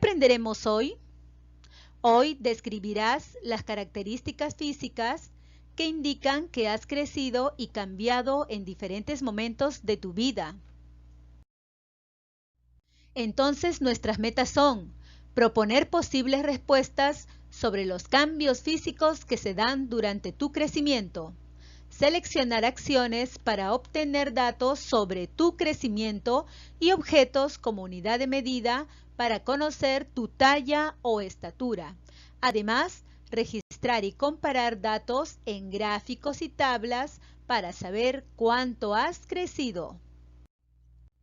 aprenderemos hoy? Hoy describirás las características físicas que indican que has crecido y cambiado en diferentes momentos de tu vida. Entonces, nuestras metas son proponer posibles respuestas sobre los cambios físicos que se dan durante tu crecimiento, seleccionar acciones para obtener datos sobre tu crecimiento y objetos como unidad de medida para conocer tu talla o estatura. Además, registrar y comparar datos en gráficos y tablas para saber cuánto has crecido.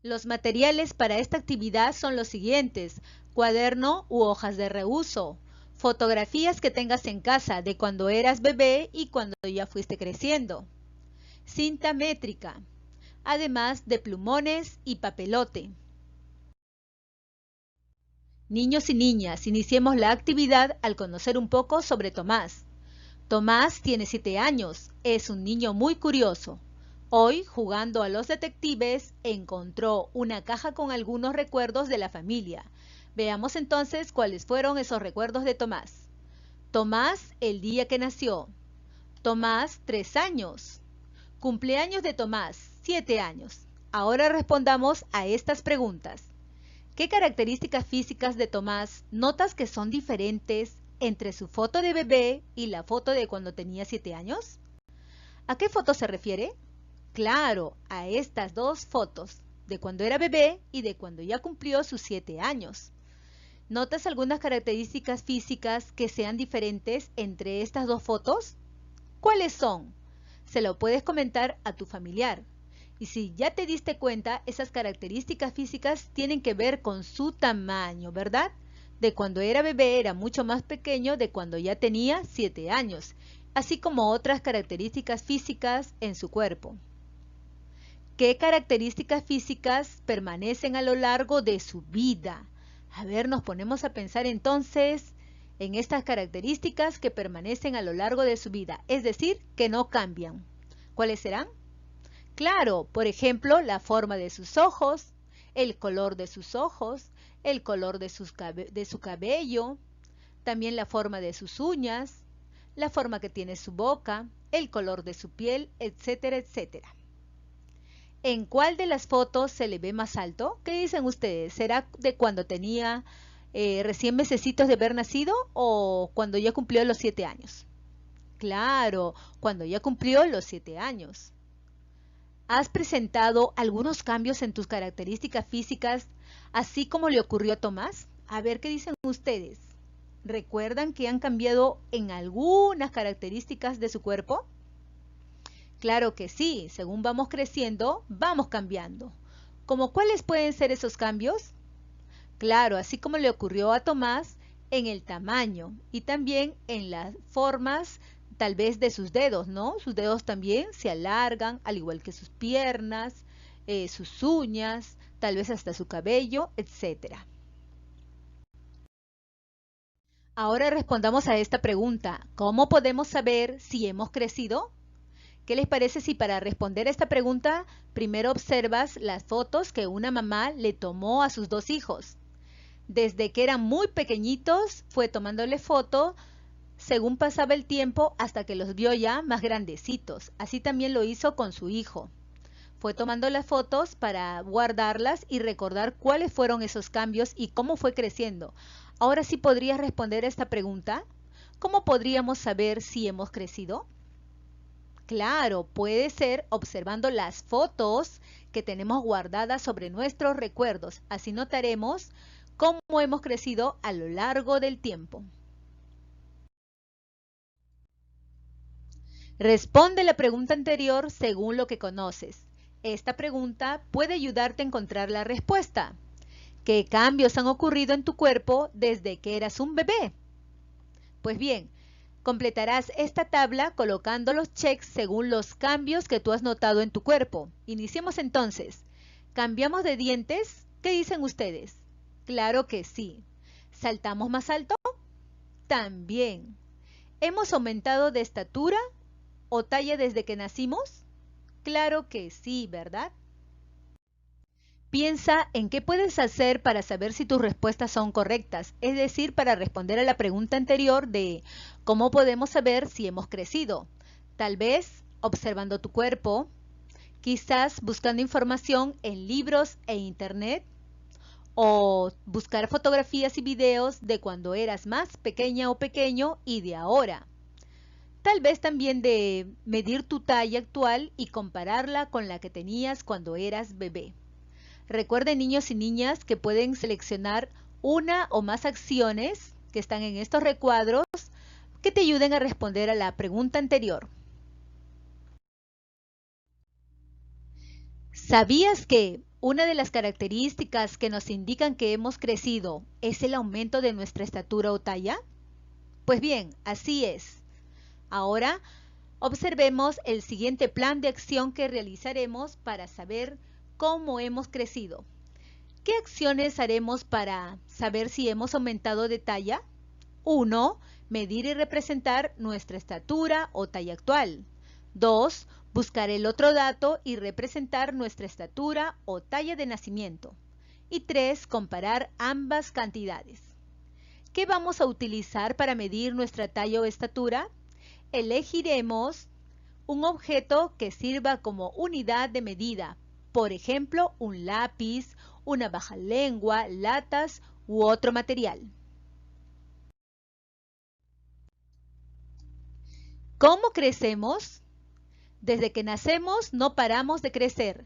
Los materiales para esta actividad son los siguientes: cuaderno u hojas de reuso, fotografías que tengas en casa de cuando eras bebé y cuando ya fuiste creciendo, cinta métrica, además de plumones y papelote. Niños y niñas, iniciemos la actividad al conocer un poco sobre Tomás. Tomás tiene 7 años, es un niño muy curioso. Hoy, jugando a los detectives, encontró una caja con algunos recuerdos de la familia. Veamos entonces cuáles fueron esos recuerdos de Tomás. Tomás, el día que nació. Tomás, 3 años. Cumpleaños de Tomás, 7 años. Ahora respondamos a estas preguntas. ¿Qué características físicas de Tomás notas que son diferentes entre su foto de bebé y la foto de cuando tenía 7 años? ¿A qué foto se refiere? Claro, a estas dos fotos, de cuando era bebé y de cuando ya cumplió sus 7 años. ¿Notas algunas características físicas que sean diferentes entre estas dos fotos? ¿Cuáles son? Se lo puedes comentar a tu familiar. Y si ya te diste cuenta, esas características físicas tienen que ver con su tamaño, ¿verdad? De cuando era bebé era mucho más pequeño de cuando ya tenía 7 años, así como otras características físicas en su cuerpo. ¿Qué características físicas permanecen a lo largo de su vida? A ver, nos ponemos a pensar entonces en estas características que permanecen a lo largo de su vida, es decir, que no cambian. ¿Cuáles serán? Claro, por ejemplo, la forma de sus ojos, el color de sus ojos, el color de su cabello, también la forma de sus uñas, la forma que tiene su boca, el color de su piel, etcétera, etcétera. ¿En cuál de las fotos se le ve más alto? ¿Qué dicen ustedes? ¿Será de cuando tenía recién mesecitos de haber nacido o cuando ya cumplió los 7 años? Claro, cuando ya cumplió los 7 años. ¿Has presentado algunos cambios en tus características físicas, así como le ocurrió a Tomás? A ver qué dicen ustedes. ¿Recuerdan que han cambiado en algunas características de su cuerpo? Claro que sí, según vamos creciendo, vamos cambiando. ¿Cómo cuáles pueden ser esos cambios? Claro, así como le ocurrió a Tomás, en el tamaño y también en las formas tal vez de sus dedos, ¿no? Sus dedos también se alargan, al igual que sus piernas, sus uñas, tal vez hasta su cabello, etc. Ahora respondamos a esta pregunta. ¿Cómo podemos saber si hemos crecido? ¿Qué les parece si para responder esta pregunta primero observas las fotos que una mamá le tomó a sus 2 hijos? Desde que eran muy pequeñitos fue tomándole foto según pasaba el tiempo hasta que los vio ya más grandecitos. Así también lo hizo con su hijo. Fue tomando las fotos para guardarlas y recordar cuáles fueron esos cambios y cómo fue creciendo. Ahora sí podrías responder a esta pregunta. ¿Cómo podríamos saber si hemos crecido? Claro, puede ser observando las fotos que tenemos guardadas sobre nuestros recuerdos. Así notaremos cómo hemos crecido a lo largo del tiempo. Responde la pregunta anterior según lo que conoces. Esta pregunta puede ayudarte a encontrar la respuesta. ¿Qué cambios han ocurrido en tu cuerpo desde que eras un bebé? Pues bien, completarás esta tabla colocando los checks según los cambios que tú has notado en tu cuerpo. Iniciemos entonces. ¿Cambiamos de dientes? ¿Qué dicen ustedes? Claro que sí. ¿Saltamos más alto? También. ¿Hemos aumentado de estatura o talla desde que nacimos? Claro que sí, ¿verdad? Piensa en qué puedes hacer para saber si tus respuestas son correctas, es decir, para responder a la pregunta anterior de ¿cómo podemos saber si hemos crecido? Tal vez observando tu cuerpo, quizás buscando información en libros e internet, o buscar fotografías y videos de cuando eras más pequeña o pequeño y de ahora. Tal vez también de medir tu talla actual y compararla con la que tenías cuando eras bebé. Recuerden, niños y niñas, que pueden seleccionar una o más acciones que están en estos recuadros que te ayuden a responder a la pregunta anterior. ¿Sabías que una de las características que nos indican que hemos crecido es el aumento de nuestra estatura o talla? Pues bien, así es. Ahora, observemos el siguiente plan de acción que realizaremos para saber cómo hemos crecido. ¿Qué acciones haremos para saber si hemos aumentado de talla? 1. Medir y representar nuestra estatura o talla actual. 2. Buscar el otro dato y representar nuestra estatura o talla de nacimiento. Y 3. Comparar ambas cantidades. ¿Qué vamos a utilizar para medir nuestra talla o estatura? Elegiremos un objeto que sirva como unidad de medida, por ejemplo, un lápiz, una bajalengua, latas u otro material. ¿Cómo crecemos? Desde que nacemos no paramos de crecer.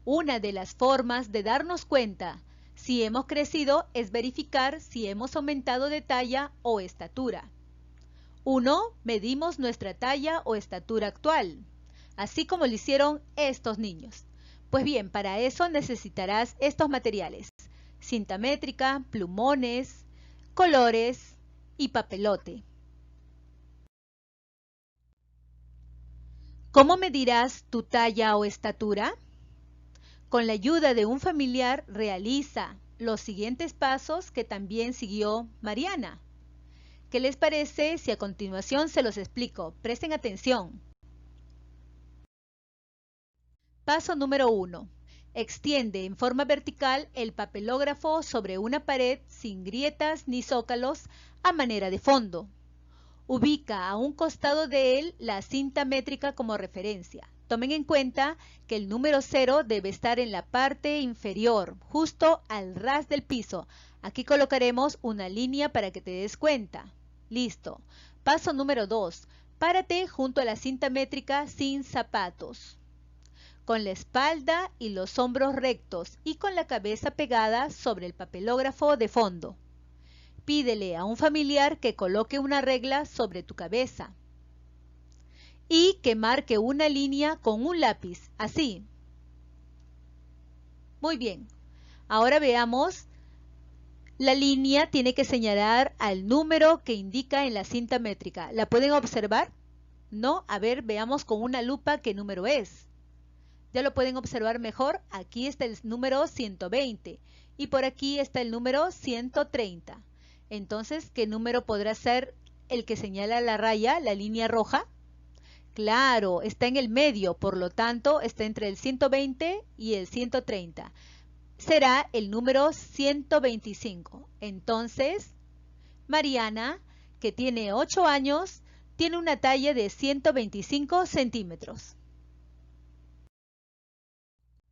Una de las formas de darnos cuenta si hemos crecido es verificar si hemos aumentado de talla o estatura. 1. Medimos nuestra talla o estatura actual, así como lo hicieron estos niños. Pues bien, para eso necesitarás estos materiales: cinta métrica, plumones, colores y papelote. ¿Cómo medirás tu talla o estatura? Con la ayuda de un familiar realiza los siguientes pasos que también siguió Mariana. ¿Qué les parece si a continuación se los explico? Presten atención. Paso número 1. Extiende en forma vertical el papelógrafo sobre una pared sin grietas ni zócalos a manera de fondo. Ubica a un costado de él la cinta métrica como referencia. Tomen en cuenta que el número 0 debe estar en la parte inferior, justo al ras del piso. Aquí colocaremos una línea para que te des cuenta. Listo. Paso número 2. Párate junto a la cinta métrica sin zapatos, con la espalda y los hombros rectos y con la cabeza pegada sobre el papelógrafo de fondo. Pídele a un familiar que coloque una regla sobre tu cabeza y que marque una línea con un lápiz, así. Muy bien. Ahora veamos. La línea tiene que señalar al número que indica en la cinta métrica. ¿La pueden observar? ¿No? A ver, veamos con una lupa qué número es. ¿Ya lo pueden observar mejor? Aquí está el número 120 y por aquí está el número 130. Entonces, ¿qué número podrá ser el que señala la raya, la línea roja? Claro, está en el medio, por lo tanto, está entre el 120 y el 130. Será el número 125. Entonces, Mariana, que tiene 8 años, tiene una talla de 125 centímetros.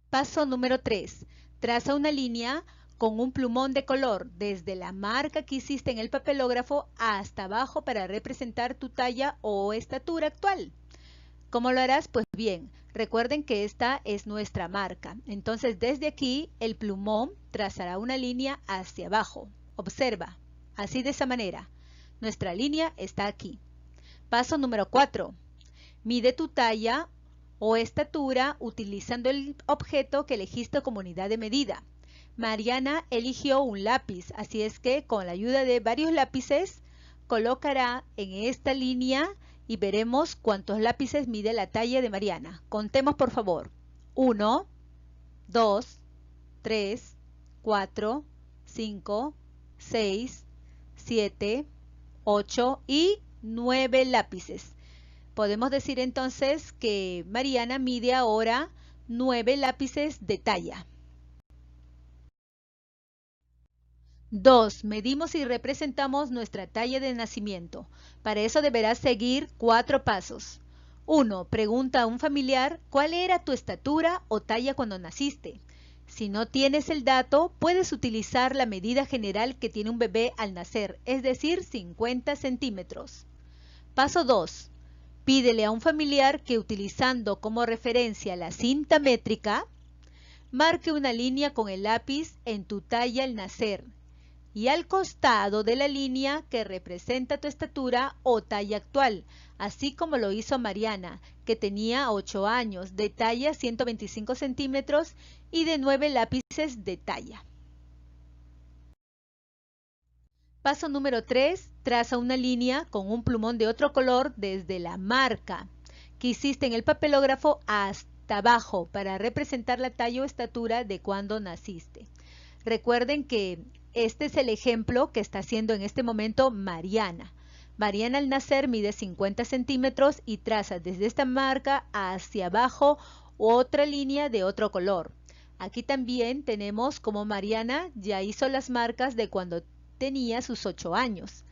Paso número 3. Traza una línea con un plumón de color desde la marca que hiciste en el papelógrafo hasta abajo para representar tu talla o estatura actual. ¿Cómo lo harás? Pues bien, recuerden que esta es nuestra marca. Entonces, desde aquí, el plumón trazará una línea hacia abajo. Observa, así de esa manera. Nuestra línea está aquí. Paso número 4. Mide tu talla o estatura utilizando el objeto que elegiste como unidad de medida. Mariana eligió un lápiz, así es que con la ayuda de varios lápices colocará en esta línea y veremos cuántos lápices mide la talla de Mariana. Contemos, por favor. 1, 2, 3, 4, 5, 6, 7, 8 y 9 lápices. Podemos decir entonces que Mariana mide ahora 9 lápices de talla. 2. Medimos y representamos nuestra talla de nacimiento. Para eso deberás seguir 4 pasos. 1. Pregunta a un familiar cuál era tu estatura o talla cuando naciste. Si no tienes el dato, puedes utilizar la medida general que tiene un bebé al nacer, es decir, 50 centímetros. Paso 2. Pídele a un familiar que utilizando como referencia la cinta métrica, marque una línea con el lápiz en tu talla al nacer y al costado de la línea que representa tu estatura o talla actual, así como lo hizo Mariana, que tenía 8 años, de talla 125 centímetros y de 9 lápices de talla. Paso número 3. Traza una línea con un plumón de otro color desde la marca que hiciste en el papelógrafo hasta abajo para representar la talla o estatura de cuando naciste. Recuerden que este es el ejemplo que está haciendo en este momento Mariana. Mariana al nacer mide 50 centímetros y traza desde esta marca hacia abajo otra línea de otro color. Aquí también tenemos como Mariana ya hizo las marcas de cuando tenía sus 8 años.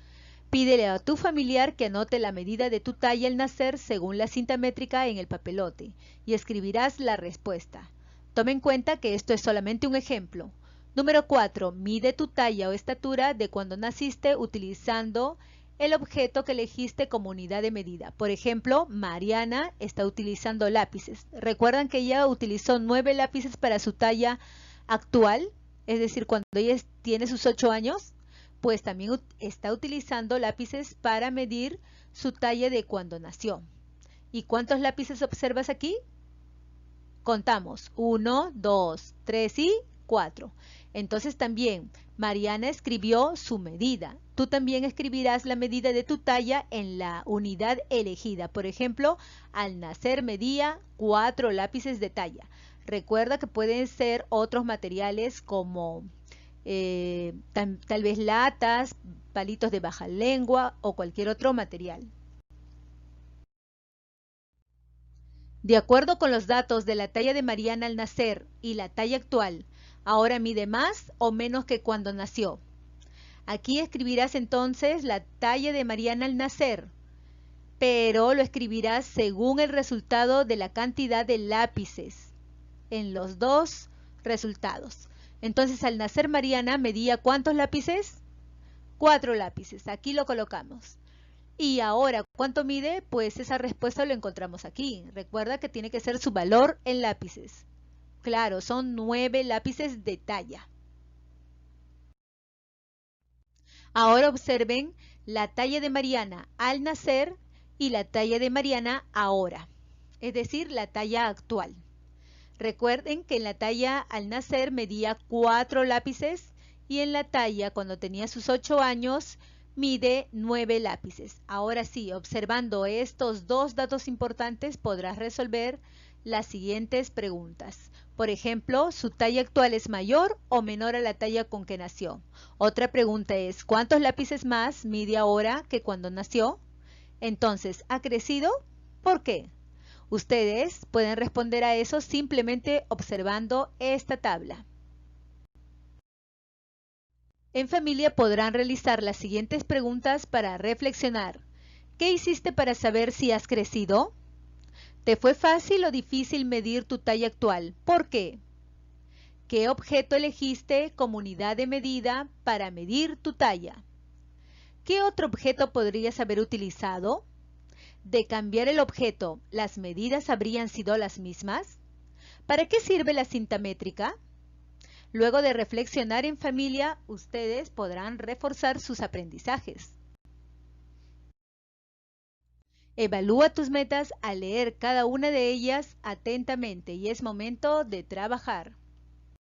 Pídele a tu familiar que anote la medida de tu talla al nacer según la cinta métrica en el papelote y escribirás la respuesta. Toma en cuenta que esto es solamente un ejemplo. Número 4. Mide tu talla o estatura de cuando naciste utilizando el objeto que elegiste como unidad de medida. Por ejemplo, Mariana está utilizando lápices. ¿Recuerdan que ella utilizó 9 lápices para su talla actual? Es decir, cuando ella tiene sus 8 años, pues también está utilizando lápices para medir su talla de cuando nació. ¿Y cuántos lápices observas aquí? Contamos 1, 2, 3 y 4. Entonces también Mariana escribió su medida. Tú también escribirás la medida de tu talla en la unidad elegida. Por ejemplo, al nacer medía 4 lápices de talla. Recuerda que pueden ser otros materiales como tal vez latas, palitos de baja lengua o cualquier otro material. De acuerdo con los datos de la talla de Mariana al nacer y la talla actual, ¿ahora mide más o menos que cuando nació? Aquí escribirás entonces la talla de Mariana al nacer, pero lo escribirás según el resultado de la cantidad de lápices en los dos resultados. Entonces al nacer Mariana medía ¿cuántos lápices? 4 lápices. Aquí lo colocamos. Y ahora, ¿cuánto mide? Pues esa respuesta lo encontramos aquí. Recuerda que tiene que ser su valor en lápices. Claro, son 9 lápices de talla. Ahora observen la talla de Mariana al nacer y la talla de Mariana ahora, es decir, la talla actual. Recuerden que en la talla al nacer medía 4 lápices y en la talla cuando tenía sus 8 años mide 9 lápices. Ahora sí, observando estos dos datos importantes podrás resolver las siguientes preguntas. Por ejemplo, ¿su talla actual es mayor o menor a la talla con que nació? Otra pregunta es, ¿cuántos lápices más mide ahora que cuando nació? Entonces, ¿ha crecido? ¿Por qué? Ustedes pueden responder a eso simplemente observando esta tabla. En familia podrán realizar las siguientes preguntas para reflexionar. ¿Qué hiciste para saber si has crecido? ¿Te fue fácil o difícil medir tu talla actual? ¿Por qué? ¿Qué objeto elegiste como unidad de medida para medir tu talla? ¿Qué otro objeto podrías haber utilizado? De cambiar el objeto, ¿las medidas habrían sido las mismas? ¿Para qué sirve la cinta métrica? Luego de reflexionar en familia, ustedes podrán reforzar sus aprendizajes. Evalúa tus metas al leer cada una de ellas atentamente y es momento de trabajar.